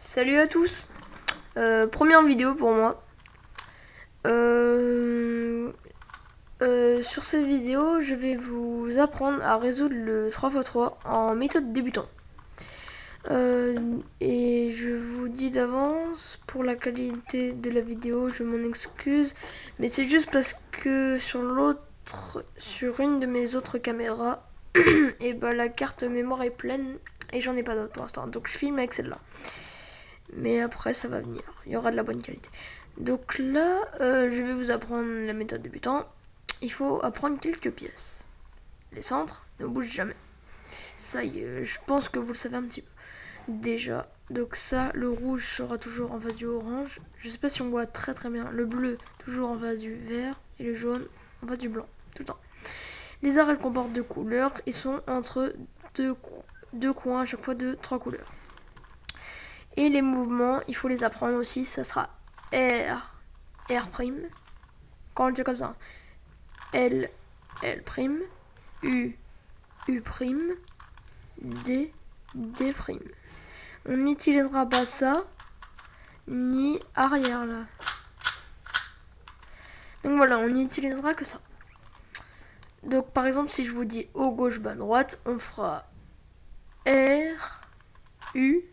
Salut à tous. Première vidéo pour moi. Sur cette vidéo, je vais vous apprendre à résoudre le 3x3 en méthode débutant. Et je vous dis d'avance, pour la qualité de la vidéo, je m'en excuse. Mais c'est juste parce que sur une de mes autres caméras, et bah la carte mémoire est pleine et j'en ai pas d'autre pour l'instant. Donc je filme avec celle-là. Mais après ça va venir, il y aura de la bonne qualité. Donc là, je vais vous apprendre la méthode débutant. Il faut apprendre quelques pièces. Les centres ne bougent jamais. Ça y est, je pense que vous le savez un petit peu. Déjà, donc ça, le rouge sera toujours en face du orange. Je sais pas si on voit très bien. Le bleu, toujours en face du vert. Et le jaune, en face du blanc. Tout le temps. Les arêtes comportent deux couleurs. Ils sont entre deux coins à chaque fois de trois couleurs. Et les mouvements, il faut les apprendre aussi. Ça sera R, R'. Quand on le dit comme ça. L, L'. U, U'. D, D'. On n'utilisera pas ça, ni arrière là. Donc voilà, on n'utilisera que ça. Donc par exemple, si je vous dis haut, gauche, bas, droite, on fera R, U,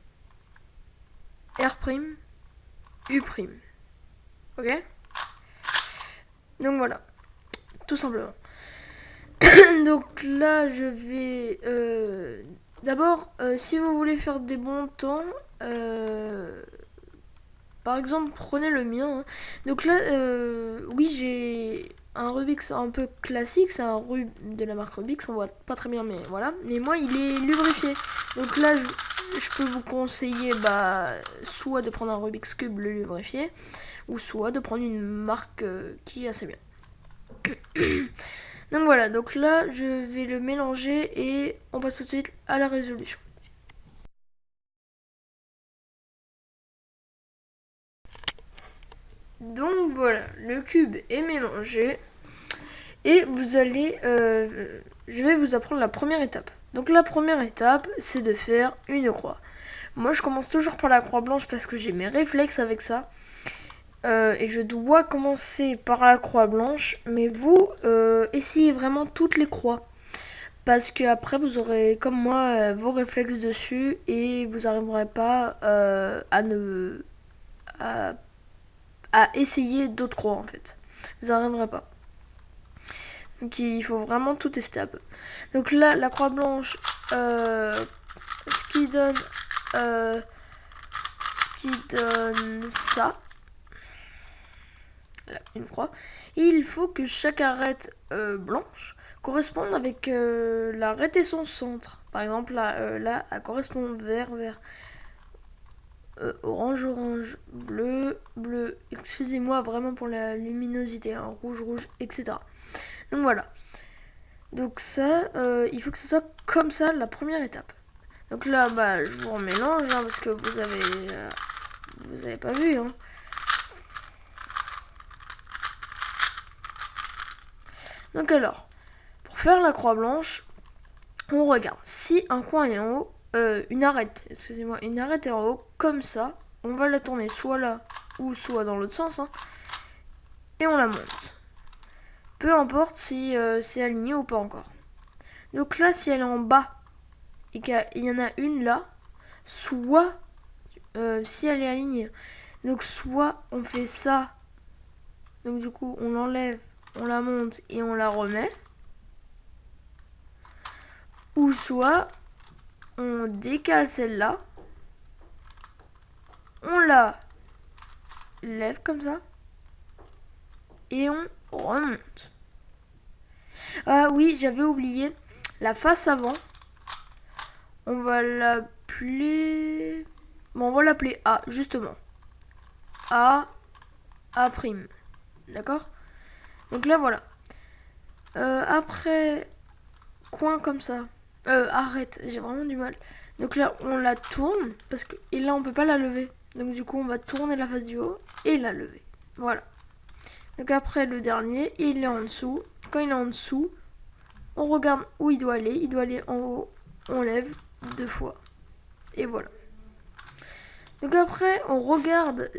R', U'. Ok? Donc voilà, tout simplement. Donc là, je vais... D'abord, si vous voulez faire des bons temps, par exemple, prenez le mien. Hein. Donc là, oui, j'ai un Rubik's un peu classique. C'est un Rub de la marque Rubik's. On voit pas très bien, mais voilà. Mais moi, il est lubrifié. Donc là, je peux vous conseiller soit de prendre un Rubik's Cube le lubrifié, ou soit de prendre une marque qui est assez bien. Donc voilà, donc là je vais le mélanger et on passe tout de suite à la résolution. Donc voilà, le cube est mélangé et vous allez, je vais vous apprendre la première étape. Donc la première étape, c'est de faire une croix. Moi je commence toujours par la croix blanche parce que j'ai mes réflexes avec ça. Et je dois commencer par la croix blanche, mais vous essayez vraiment toutes les croix. Parce que après vous aurez comme moi vos réflexes dessus et vous n'arriverez pas à, à essayer d'autres croix en fait. Vous n'arriverez pas. Donc il faut vraiment tout tester un peu. Donc là la croix blanche ce qui donne ça. Là, une croix. Et il faut que chaque arête blanche corresponde avec l'arête et son centre. Par exemple, là elle correspond vert, vert, orange, orange, bleu, bleu. Excusez-moi vraiment pour la luminosité, hein, rouge, rouge, etc. Donc voilà. Donc ça, il faut que ce soit comme ça la première étape. Donc là, je vous remélange hein, parce que vous avez pas vu. Hein. Donc alors, pour faire la croix blanche, on regarde. Si un coin est en haut, une arête est en haut, comme ça, on va la tourner soit là ou soit dans l'autre sens, hein, et on la monte. Peu importe si c'est aligné ou pas encore. Donc là, si elle est en bas et qu'il y en a une là, soit si elle est alignée, donc soit on fait ça, donc du coup on l'enlève, on la monte et on la remet, ou soit on décale celle-là, on la lève comme ça et on remonte. Ah oui, j'avais oublié la face avant. On va l'appeler... Bon, on va l'appeler A, justement. A, A'. D'accord? Donc là, voilà. Après, coin comme ça. Arrête, j'ai vraiment du mal. Donc là, on la tourne. Et là, on peut pas la lever. Donc du coup, on va tourner la face du haut et la lever. Voilà. Donc après, le dernier, il est en dessous. Quand il est en dessous, on regarde où il doit aller. Il doit aller en haut. On lève 2 fois. Et voilà. Donc après, on regarde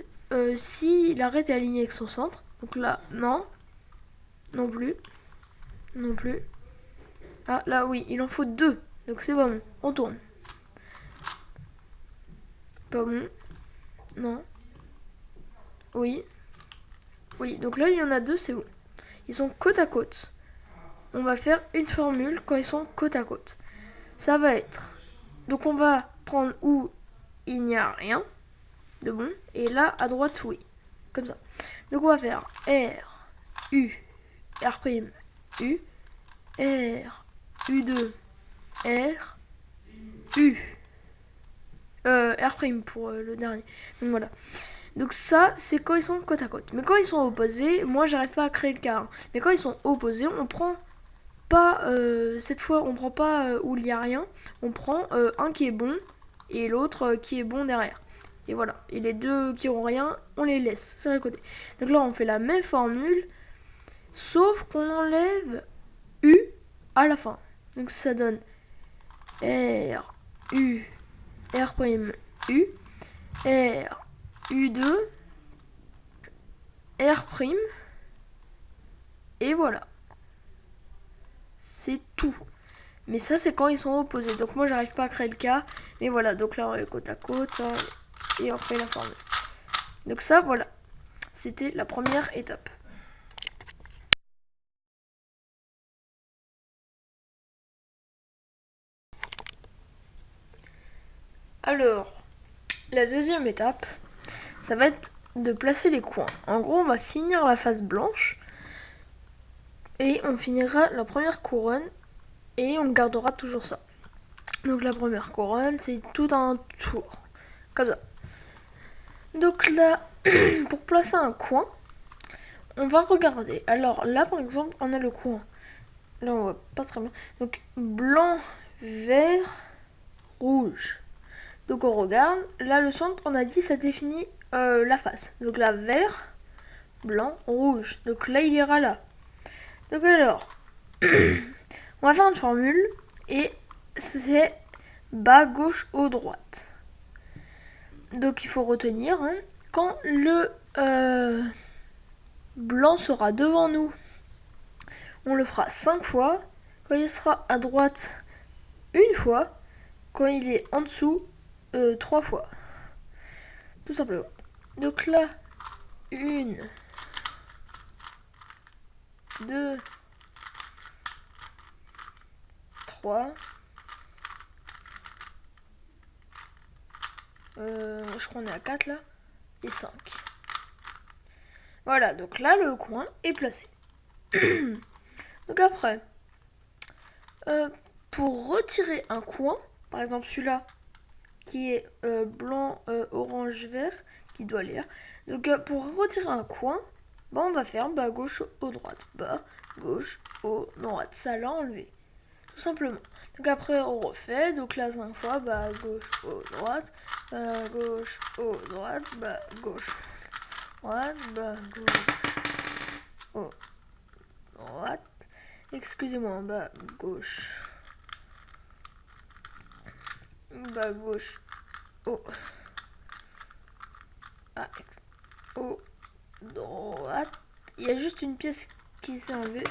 si l'arête est alignée avec son centre. Donc là, non. Non plus. Non plus. Ah, là, oui, il en faut 2. Donc c'est bon. On tourne. Pas bon. Non. Oui. Oui, donc là, il y en a 2, c'est bon. Ils sont côte à côte. On va faire une formule quand ils sont côte à côte. Ça va être... Donc on va prendre où il n'y a rien de bon. Et là, à droite, oui. Comme ça. Donc on va faire R, U, R', U, R, U2, R, U. R' pour le dernier. Donc voilà. Donc ça, c'est quand ils sont côte à côte. Mais quand ils sont opposés, moi j'arrive pas à créer le cas. Hein. Mais quand ils sont opposés, on prend pas, cette fois, on prend pas où il n'y a rien. On prend un qui est bon et l'autre qui est bon derrière. Et voilà. Et les deux qui ont rien, on les laisse sur le côté. Donc là, on fait la même formule, sauf qu'on enlève U à la fin. Donc ça donne R, U, R', U, R, U2, R', et voilà. C'est tout. Mais ça, c'est quand ils sont opposés. Donc moi, j'arrive pas à créer le cas. Mais voilà, donc là, on est côte à côte. Hein, et on fait la formule. Donc ça, voilà. C'était la première étape. Alors, la deuxième étape, ça va être de placer les coins. En gros, on va finir la face blanche. Et on finira la première couronne. Et on gardera toujours ça. Donc la première couronne, c'est tout un tour. Comme ça. Donc là, pour placer un coin, on va regarder. Alors là, par exemple, on a le coin. Là, on voit pas très bien. Donc blanc, vert, rouge. Donc on regarde. Là, le centre, on a dit, ça définit la face. Donc là, vert, blanc, rouge. Donc là, il ira là. Donc alors, on va faire une formule. Et c'est bas, gauche, haut, droite. Donc il faut retenir, hein, quand le blanc sera devant nous, on le fera 5 fois. Quand il sera à droite, une fois. Quand il est en dessous, 3 fois. Tout simplement. Donc là, 1, 2, 3. Je crois qu'on est à 4 là. Et 5. Voilà, donc là, le coin est placé. Donc après, pour retirer un coin, par exemple celui-là, qui est blanc, orange, vert, qui doit aller là. Donc pour retirer un coin, bah, on va faire bas, gauche, haut, droite. Bas, gauche, haut, droite. Ça l'a enlevé. Tout simplement. Donc après on refait, donc là 5 fois, bas, gauche, haut, droite, bas, gauche, haut, droite, bas, gauche, droite, bas, gauche, haut, droite. Excusez-moi, bas, gauche, bas, gauche, haut, ah, haut, droite. Il y a juste une pièce qui s'est enlevée.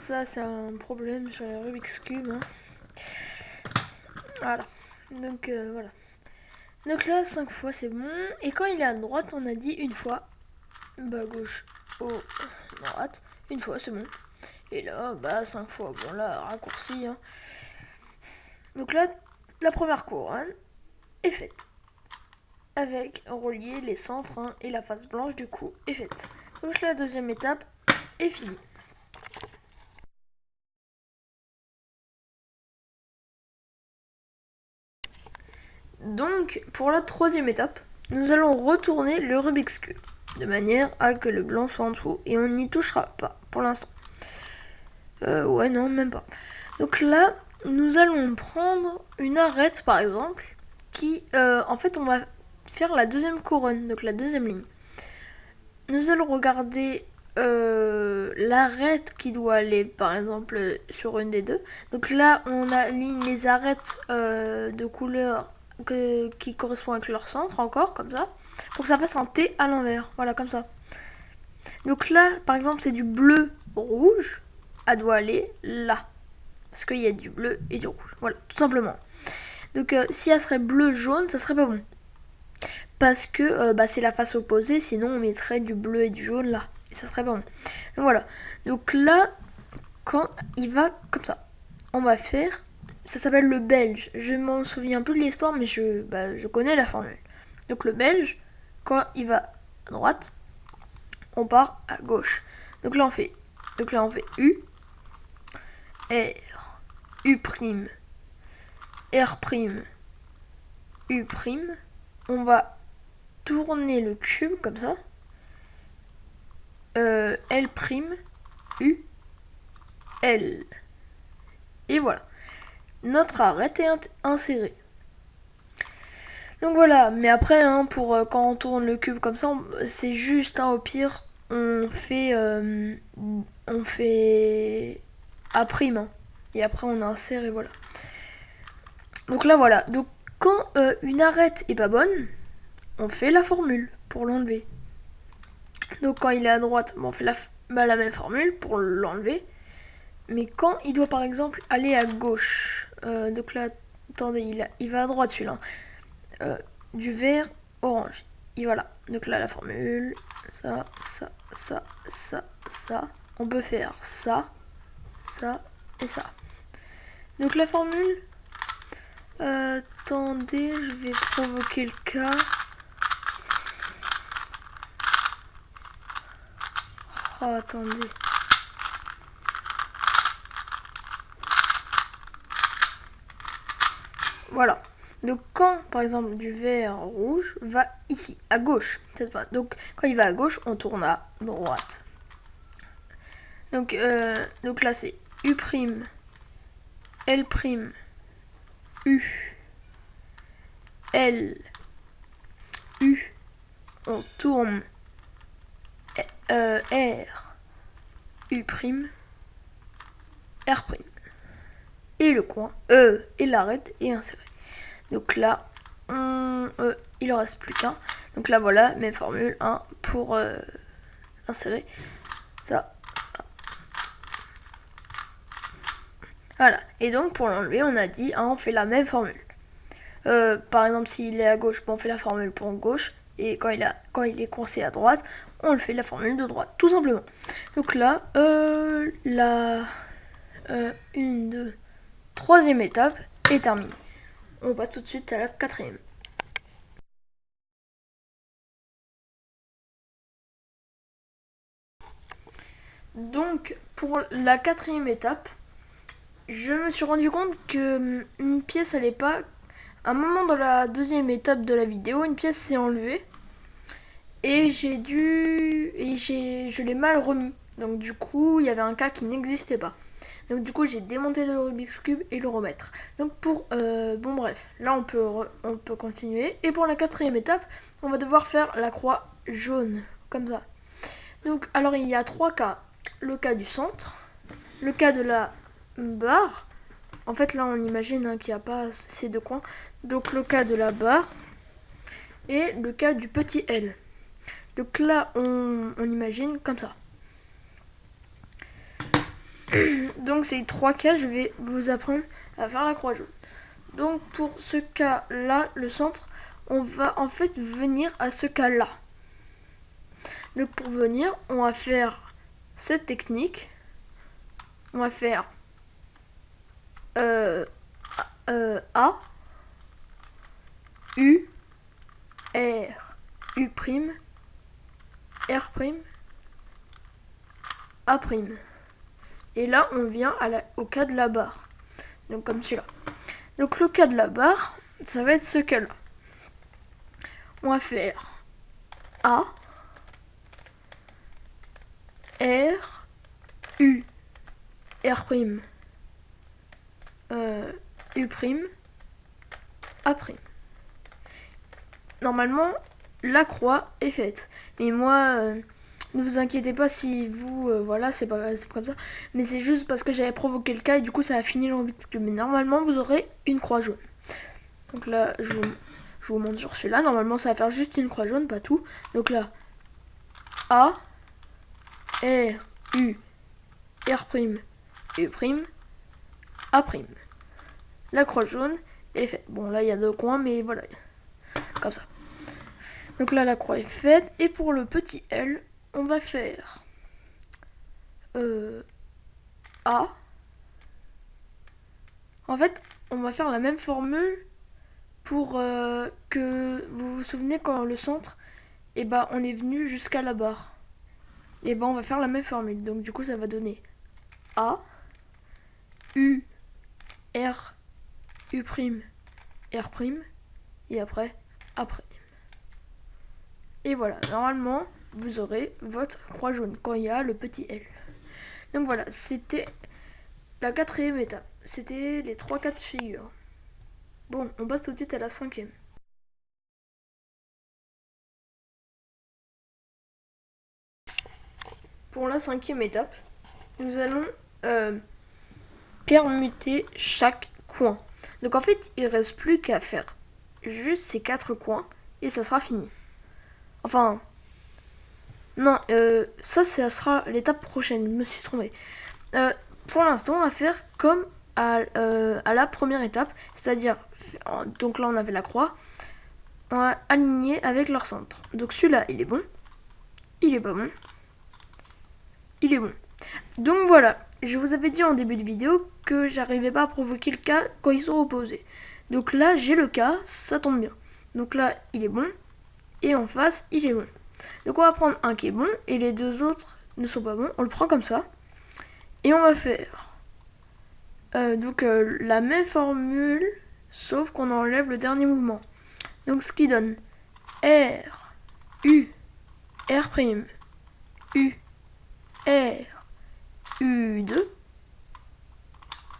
Ça, c'est un problème sur les Rubik's Cube. Hein. Voilà. Donc, voilà. Donc là, 5 fois, c'est bon. Et quand il est à droite, on a dit une fois. Bas, gauche, haut, droite. Une fois, c'est bon. Et là, bah, 5 fois. Bon, là, raccourci. Hein. Donc là, la première couronne est faite. Avec relié les centres, hein, et la face blanche, du coup, est faite. Donc la deuxième étape est finie. Donc, pour la troisième étape, nous allons retourner le Rubik's Cube, de manière à que le blanc soit en dessous, et on n'y touchera pas, pour l'instant. Ouais, non, même pas. Donc là, nous allons prendre une arête, par exemple, qui, en fait, on va faire la deuxième couronne, donc la deuxième ligne. Nous allons regarder l'arête qui doit aller, par exemple, sur une des deux. Donc là, on aligne les arêtes de couleur qui correspond avec leur centre encore, comme ça, pour que ça fasse un T à l'envers, voilà, comme ça. Donc là, par exemple, c'est du bleu rouge, elle doit aller là, parce qu'il y a du bleu et du rouge, voilà, tout simplement. Donc si elle serait bleu jaune, ça serait pas bon, parce que c'est la face opposée, sinon on mettrait du bleu et du jaune là, et ça serait pas bon. Donc voilà, donc là, quand il va comme ça, on va faire, ça s'appelle le belge, je m'en souviens plus de l'histoire, mais je connais la formule. Donc le belge, quand il va à droite, on part à gauche. Donc là on fait U, R, U prime, R prime, U prime. On va tourner le cube comme ça. L prime, U, L. Et voilà. Notre arête est insérée. Donc voilà, mais après, pour quand on tourne le cube comme ça, c'est juste, au pire, on fait A prime, et après on insère et voilà. Donc là voilà, donc quand une arête est pas bonne, on fait la formule pour l'enlever. Donc quand il est à droite, on fait la même formule pour l'enlever. Mais quand il doit par exemple aller à gauche, donc là, attendez, il va à droite celui-là. Du vert, orange. Et voilà. Donc là la formule, ça. On peut faire ça et ça. Donc la formule, attendez, je vais provoquer le cas. Oh, attendez. Voilà. Donc quand, par exemple, du vert rouge va ici, à gauche, cette fois. Donc quand il va à gauche, on tourne à droite. Donc là c'est U prime, L prime, U, L, U. On tourne R, U prime, R prime. Et le coin, et l'arête est insérée. Donc là, il en reste plus qu'un. Donc là voilà, même formule, pour insérer ça. Voilà, et donc pour l'enlever, on a dit, on fait la même formule. Par exemple, s'il est à gauche, on fait la formule pour gauche. Et quand il est coincé à droite, on le fait la formule de droite, tout simplement. Donc là, troisième étape est terminée. On passe tout de suite à la quatrième. Donc pour la quatrième étape, je me suis rendu compte que une pièce allait pas. À un moment dans la deuxième étape de la vidéo, une pièce s'est enlevée et je l'ai mal remis. Donc du coup, il y avait un cas qui n'existait pas. Donc du coup, j'ai démonté le Rubik's Cube et le remettre. Donc bon bref, là on peut continuer. Et pour la quatrième étape, on va devoir faire la croix jaune, comme ça. Donc alors il y a trois cas. Le cas du centre, le cas de la barre. En fait là on imagine qu'il n'y a pas ces deux coins. Donc le cas de la barre et le cas du petit L. Donc là on imagine comme ça. Donc ces trois cas, je vais vous apprendre à faire la croix jaune. Donc pour ce cas là, le centre, on va en fait venir à ce cas là. Donc pour venir, on va faire cette technique. On va faire A, U, R, U prime, R prime, A prime. Et là, on vient au cas de la barre. Donc comme celui-là. Donc le cas de la barre, ça va être ce cas-là. On va faire A, R, U, R prime, U prime, A prime. Normalement, la croix est faite. Mais moi, ne vous inquiétez pas si vous, voilà, c'est pas comme ça. Mais c'est juste parce que j'avais provoqué le cas et du coup ça a fini le Rubik's Cube. Mais normalement, vous aurez une croix jaune. Donc là, je vous montre sur celui-là. Normalement, ça va faire juste une croix jaune, pas tout. Donc là, A, R, U, R', U', A'. La croix jaune est faite. Bon, là, il y a deux coins, mais voilà. Comme ça. Donc là, la croix est faite. Et pour le petit L, on va faire A. En fait, on va faire la même formule pour que vous vous souvenez quand le centre, et bah on est venu jusqu'à la barre. Et bah on va faire la même formule. Donc du coup ça va donner A, U, R, U', R', et après A'. Et voilà, normalement vous aurez votre croix jaune quand il y a le petit L. Donc voilà, c'était la 4e étape. C'était les 3 cas de figure. Bon, on passe tout de suite à la 5e. Pour la 5e étape, nous allons permuter chaque coin. Donc en fait, il reste plus qu'à faire juste ces 4 coins et ça sera fini. Enfin, non, ça sera l'étape prochaine, je me suis trompée. Pour l'instant, on va faire comme à la première étape, c'est-à-dire, donc là on avait la croix, on va aligner avec leur centre. Donc celui-là, il est bon, il est pas bon, il est bon. Donc voilà, je vous avais dit en début de vidéo que j'arrivais pas à provoquer le cas quand ils sont opposés. Donc là, j'ai le cas, ça tombe bien. Donc là, il est bon, et en face, il est bon. Donc on va prendre un qui est bon, et les deux autres ne sont pas bons. On le prend comme ça, et on va faire la même formule, sauf qu'on enlève le dernier mouvement. Donc ce qui donne R, U, R', U, R, U2,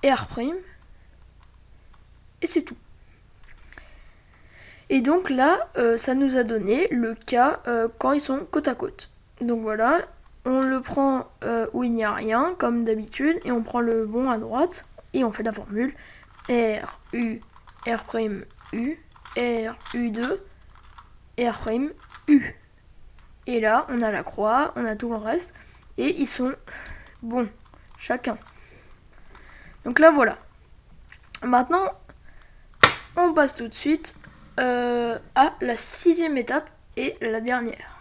R', et c'est tout. Et donc là, ça nous a donné le cas quand ils sont côte à côte. Donc voilà, on le prend où il n'y a rien, comme d'habitude, et on prend le bon à droite, et on fait la formule R, U, R', U, R, U2, R', U. Et là, on a la croix, on a tout le reste, et ils sont bons, chacun. Donc là, voilà. Maintenant, on passe tout de suite à la 6e étape et la dernière.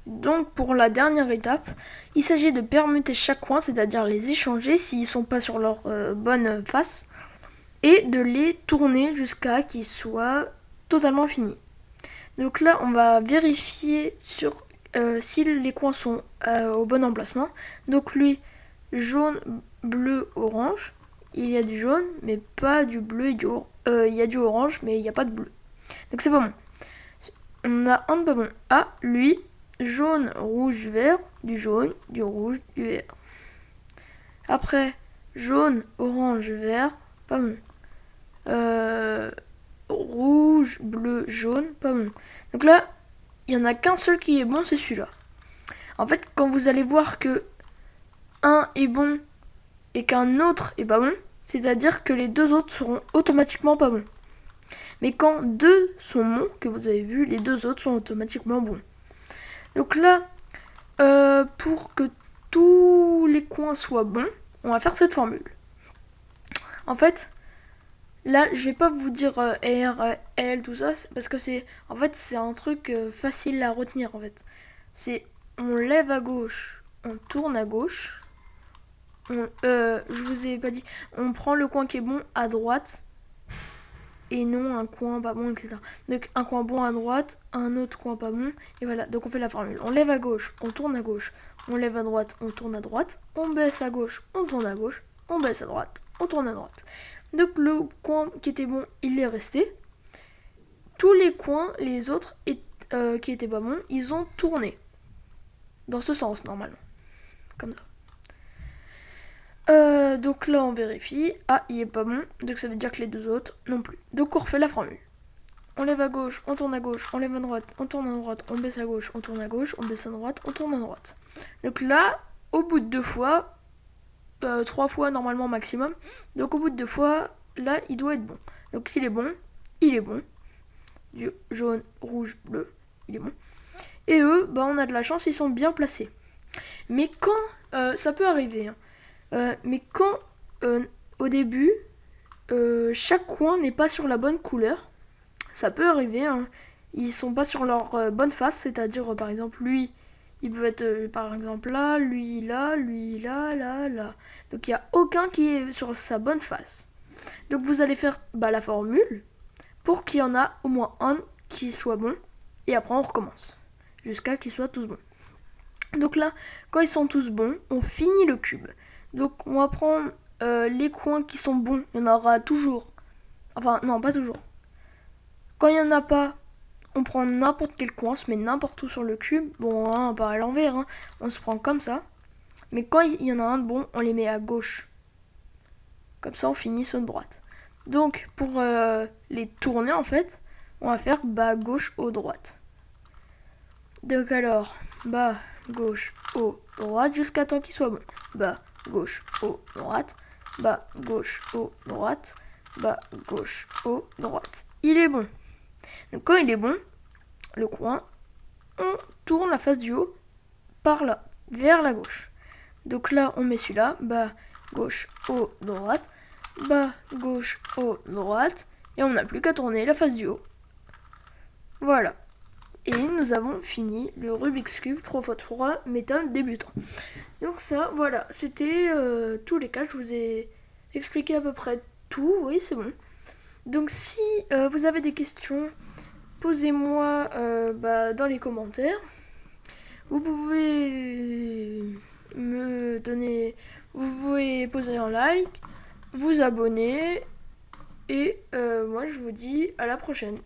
Donc pour la dernière étape, il s'agit de permuter chaque coin, c'est-à-dire les échanger s'ils ne sont pas sur leur bonne face, et de les tourner jusqu'à qu'ils soient totalement finis. Donc là, on va vérifier sur si les coins sont au bon emplacement. Donc lui, jaune, bleu, orange. Il y a du jaune, mais pas du bleu. Il y a du orange, mais il n'y a pas de bleu. Donc c'est pas bon. On a un pas bon. Ah, lui, jaune, rouge, vert, du jaune, du rouge, du vert. Après, jaune, orange, vert, pas bon. Rouge, bleu, jaune, pas bon. Donc là, il n'y en a qu'un seul qui est bon, c'est celui-là. En fait, quand vous allez voir que un est bon et qu'un autre est pas bon, c'est-à-dire que les deux autres seront automatiquement pas bons. Mais quand deux sont bons, que vous avez vu, les deux autres sont automatiquement bons. Donc là, pour que tous les coins soient bons, on va faire cette formule. En fait, là, je vais pas vous dire R, L, tout ça, parce que c'est un truc facile à retenir en fait. C'est on lève à gauche, on tourne à gauche. Je vous ai pas dit, on prend le coin qui est bon à droite et non un coin pas bon, etc. Donc un coin bon à droite, un autre coin pas bon, et voilà. Donc on fait la formule. On lève à gauche, on tourne à gauche, on lève à droite, on tourne à droite, on baisse à gauche, on tourne à gauche, on baisse à droite, on tourne à droite. Donc le coin qui était bon, il est resté. Tous les coins, les autres qui étaient pas bons, ils ont tourné. Dans ce sens, normalement. Comme ça. Donc là, on vérifie. Ah, il est pas bon. Donc ça veut dire que les deux autres non plus. Donc on refait la formule. On lève à gauche, on tourne à gauche, on lève à droite, on tourne à droite, on baisse à gauche, on tourne à gauche, on baisse à droite, on tourne à droite. Donc là, au bout de 2 fois, 3 fois normalement maximum. Donc au bout de 2 fois, là il doit être bon. Donc s'il est bon, il est bon. Du jaune, rouge, bleu, il est bon. Et eux, bah on a de la chance, ils sont bien placés. Mais quand, ça peut arriver, hein. Mais quand au début, chaque coin n'est pas sur la bonne couleur, ça peut arriver, hein. Ils sont pas sur leur bonne face, c'est-à-dire par exemple lui, il peut être par exemple là, lui là, là. Donc il n'y a aucun qui est sur sa bonne face. Donc vous allez faire la formule pour qu'il y en a au moins un qui soit bon, et après on recommence jusqu'à qu'ils soient tous bons. Donc là, quand ils sont tous bons, on finit le cube. Donc on va prendre les coins qui sont bons, il y en aura toujours. Enfin non, pas toujours. Quand il n'y en a pas, on prend n'importe quel coin, on se met n'importe où sur le cube. Bon, hein, pas à l'envers, hein. On se prend comme ça. Mais quand il y en a un de bon, on les met à gauche. Comme ça, on finit sur droite. Donc, pour les tourner, en fait, on va faire bas, gauche, haut, droite. Donc alors, bas, gauche, haut, droite, jusqu'à temps qu'il soit bon. Bas, gauche, haut, droite. Bas, gauche, haut, droite. Bas, gauche, haut, droite. Il est bon. Donc quand il est bon, le coin, on tourne la face du haut par là, vers la gauche. Donc là, on met celui-là, bas, gauche, haut, droite, bas, gauche, haut, droite, et on n'a plus qu'à tourner la face du haut. Voilà. Et nous avons fini le Rubik's Cube 3x3 méthode débutant. Donc ça, voilà, c'était tous les cas, je vous ai expliqué à peu près tout, oui c'est bon. Donc si vous avez des questions, posez-moi dans les commentaires. Vous pouvez me donner, vous pouvez poser un like, vous abonner, et moi je vous dis à la prochaine.